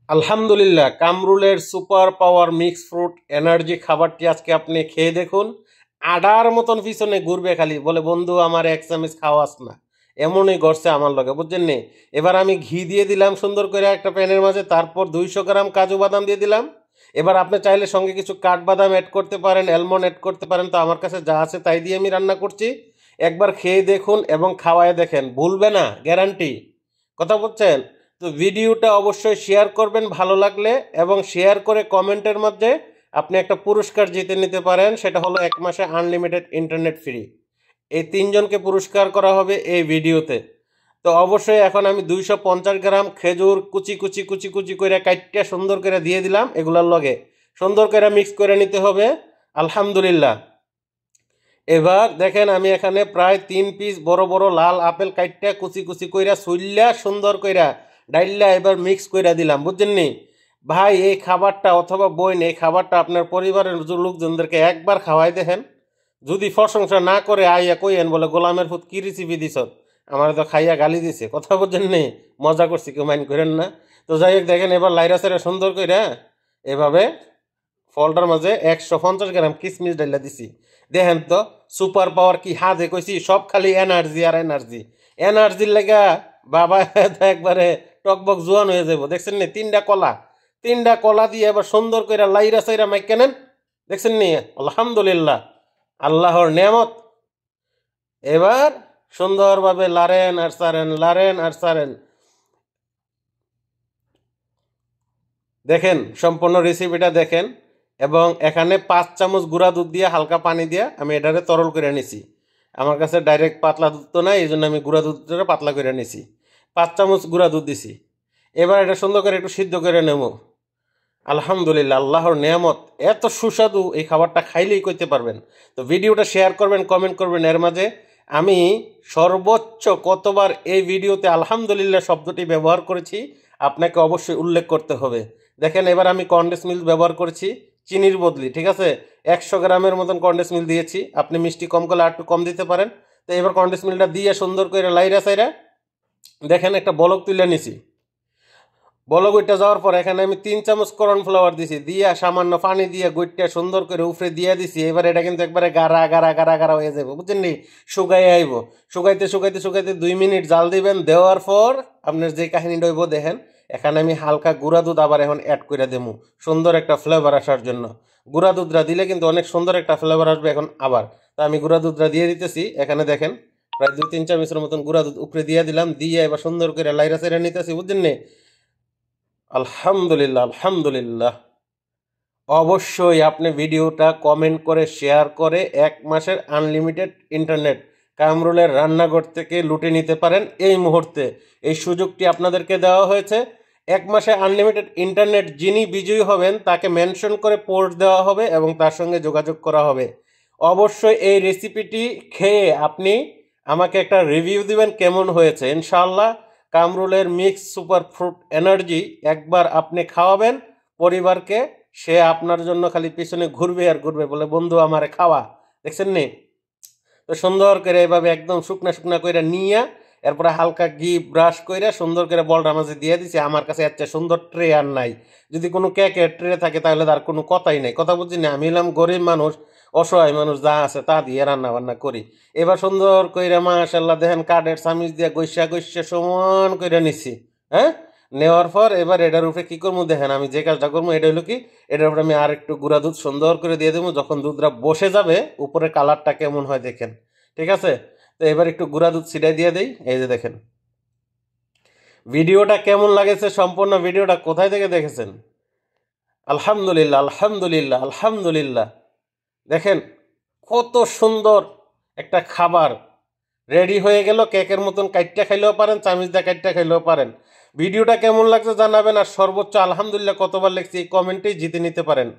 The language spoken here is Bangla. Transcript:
আলহামদুলিল্লাহ, কামরুলের super power mix fruit energy খাবারটি আজকে আপনি খেয়ে দেখুন। আডার মতন পিছনে ঘুরবে, খালি বলে বন্ধু আমার এক চামচ খাওয়াস না। এমনই ঘটছে আমার লগে, বুঝছেন নি। এবার আমি ঘি দিয়ে দিলাম সুন্দর করে একটা প্যানের মাঝে, তারপর 200 গ্রাম কাজু বাদাম দিয়ে দিলাম। এবার আপনি চাইলে সঙ্গে কিছু কাঠবাদাম অ্যাড করতে পারেন, অ্যালমন্ড অ্যাড করতে পারেন, তো আমার কাছে যা আছে তাই দিয়ে আমি রান্না করছি। একবার খেয়ে দেখুন এবং খাওয়ায় দেখেন, ভুলবে না, গ্যারান্টি। কথা বলছেন? তো ভিডিওটা অবশ্যই শেয়ার করবেন ভালো লাগলে, এবং শেয়ার করে কমেন্টের মধ্যে আপনি একটা পুরস্কার জিতে নিতে পারেন। সেটা হলো 1 মাসে আনলিমিটেড ইন্টারনেট ফ্রি। এই 3জনকে পুরস্কার করা হবে এই ভিডিওতে। তো অবশ্যই এখন আমি 250 গ্রাম খেজুর কুচি কুচি কুচি কুচি করে কাইটটা সুন্দর করে দিয়ে দিলাম। এগুলোর লগে সুন্দর করে মিক্স করে নিতে হবে। আলহামদুলিল্লাহ। এবার দেখেন আমি এখানে প্রায় 3 পিস বড় বড় লাল আপেল কাইটটা কুচি কুচি কইরা সুইল্লা সুন্দর কইরা ডাইল্লা এবার মিক্স কইরা দিলাম, বুঝছেন নি ভাই। এই খাবারটা অথবা বইন, এই খাবারটা আপনার পরিবারের লোকজনদেরকে একবার খাওয়াই দেখেন। যদি প্রশংসা না করে আইয়া কইয়েন বলে গোলামের ফুট কি রেসিপি দিছ, আমার তো খাইয়া গালি দিছে। কথা বুঝছেন নি, মজা করছি, কেউ মাইন্ড করেন না। তো যাই হোক দেখেন, এবার লাইরা সাইরা সুন্দর কইরা এভাবে ফলটার মাঝে 150 গ্রাম কিসমিস ডাইলা দিছি। দেখেন তো সুপার পাওয়ার কি হাতে কইছি, সব খালি এনার্জি আর এনার্জি। এনার্জির লেগা বাবা একবারে টকবক জোয়ান হয়ে যাবো। দেখছেন নি, 3টা কলা দিয়ে এবার সুন্দর করে লাইরা সাইরা মাইকা নেন। দেখছেন নি, আলহামদুলিল্লাহ, আল্লাহর নেয়ামত। এবার সুন্দরভাবে লারেন আর সারেন, লারেন আর সারেন। দেখেন সম্পূর্ণ রেসিপিটা দেখেন। এবং এখানে 5 চামচ গুঁড়া দুধ দিয়ে হালকা পানি দিয়ে আমি এটারে তরল করে নিছি। আমার কাছে ডাইরেক্ট পাতলা দুধ তো নাই, এই জন্য আমি গুঁড়া দুধটা পাতলা করে নিছি। 5 চামচ গুঁড়া দুধ দিছি। এবার এটা সুন্দর করে একটু সিদ্ধ করে নেব। আলহামদুলিল্লাহ, আল্লাহর নেয়ামত। এত সুস্বাদু এই খাবারটা খাইলেই কইতে পারবেন। তো ভিডিওটা শেয়ার করবেন, কমেন্ট করবেন। এর মাঝে আমি সর্বোচ্চ কতবার এই ভিডিওতে আলহামদুলিল্লাহ শব্দটি ব্যবহার করেছি আপনাকে অবশ্যই উল্লেখ করতে হবে। দেখেন এবার আমি কনডেন্স মিল্ক ব্যবহার করেছি চিনির বদলি, ঠিক আছে। 100 গ্রামের মতন কনডেন্স মিল্ক দিয়েছি। আপনি মিষ্টি কম করলে আর একটু কম দিতে পারেন। তো এবার কনডেন্স মিল্কটা দিয়ে সুন্দর করে লাইরা সাইরা দেখেন একটা বলক তুলে নিছি। বলক ওইটা যাওয়ার পর এখানে আমি 3 চামচ কর্নফ্লাওয়ার দিছি, দিয়া সামান্য পানি দিয়ে গুইটটা সুন্দর করে উপরে দিয়ে দিছি। এবার এটা কিন্তু একবারে গাঢ়া গাঢ়া গাঢ়া গাঢ়া হয়ে যাবো, বুঝছেন নি। শুকাই আইব, শুকাইতে শুকাইতে শুকাইতে 2 মিনিট জাল দিবেন। দেওয়ার পর আপনার যে কাহিনীটা হইব দেখেন। এখানে আমি হালকা গুঁড়া দুধ আবার এখন অ্যাড করে দেবো, সুন্দর একটা ফ্লেভার আসার জন্য। গুঁড়া দুধটা দিলে কিন্তু অনেক সুন্দর একটা ফ্লেভার আসবে এখন আবার। তা আমি গুঁড়া দুধটা দিয়ে দিতেছি। এখানে দেখেন প্রায় 2-3 চামচের মতন গুঁড়া দুধ উপরে দিয়ে দিলাম। দিয়ে এবার সুন্দর করে লাইরা সাইরা নিতেছি, বুঝছেন নি। আলহামদুলিল্লাহ, আলহামদুলিল্লাহ। অবশ্যই আপনি ভিডিওটা কমেন্ট করে শেয়ার করে 1 মাসের আনলিমিটেড ইন্টারনেট কামরুলের রান্নাঘর থেকে লুটে নিতে পারেন এই মুহূর্তে। এই সুযোগটি আপনাদেরকে দেওয়া হয়েছে। 1 মাসে আনলিমিটেড ইন্টারনেট যিনি বিজয়ী হবেন তাকে মেনশন করে পোস্ট দেওয়া হবে এবং তার সঙ্গে যোগাযোগ করা হবে। অবশ্যই এই রেসিপিটি খেয়ে আপনি আমাকে একটা রিভিউ দিবেন কেমন হয়েছে। ইনশাআল্লাহ কামরুলের মিক্স সুপার ফ্রুট এনার্জি একবার আপনি খাওয়াবেন পরিবারকে, সে আপনার জন্য খালি পিছনে ঘুরবে আর ঘুরবে, বলে বন্ধু আমারে খাওয়া। দেখছেন নি। তো সুন্দর করে এভাবে একদম শুকনা শুকনা করে নিয়ে এরপরে হালকা ঘি ব্রাশ করে সুন্দর করে বলটার মাঝে দিয়ে দিছি। আমার কাছে এত সুন্দর ট্রে আর নাই। যদি কোনো কেকের ট্রে থাকে তাহলে তার কোনো কথাই নাই। কথা বুঝছি না, আমি হলাম গরিব মানুষ, অসহায় মানুষ, যা আছে তা দিয়ে রান্না বান্না করি। এবার সুন্দর করে মাশাল্লাহ দেখেন কাঠের চামিচ দিয়ে গৈসা গৈসা সমান করে নিছি। হ্যাঁ, নেওয়ার পর এবার এটার উপরে কি করবো দেখেন, আমি যে কাজটা করবো এটা হলো কি, এটার উপরে আমি আর একটু গুঁড়া দুধ সুন্দর করে দিয়ে দেবো। যখন দুধটা বসে যাবে উপরে কালারটা কেমন হয় দেখেন, ঠিক আছে। তো এবার একটু গুঁড়া দুধ ছিটাই দিয়ে দেই। এই যে দেখেন ভিডিওটা কেমন লাগেছে, সম্পূর্ণ ভিডিওটা কোথায় থেকে দেখেছেন। আলহামদুলিল্লাহ, আলহামদুলিল্লাহ, আলহামদুলিল্লাহ। দেখেন কত সুন্দর একটা খাবার রেডি হয়ে গেল। কেকের মতন কাইটটা খাইলেও পারেন, চামিচ দিয়ে কাইটটা খাইলেও পারেন। ভিডিওটা কেমন লাগছে জানাবেন। আর সর্বোচ্চ আলহামদুলিল্লাহ কতবার লিখছি এই কমেন্টেই জিতে নিতে পারেন।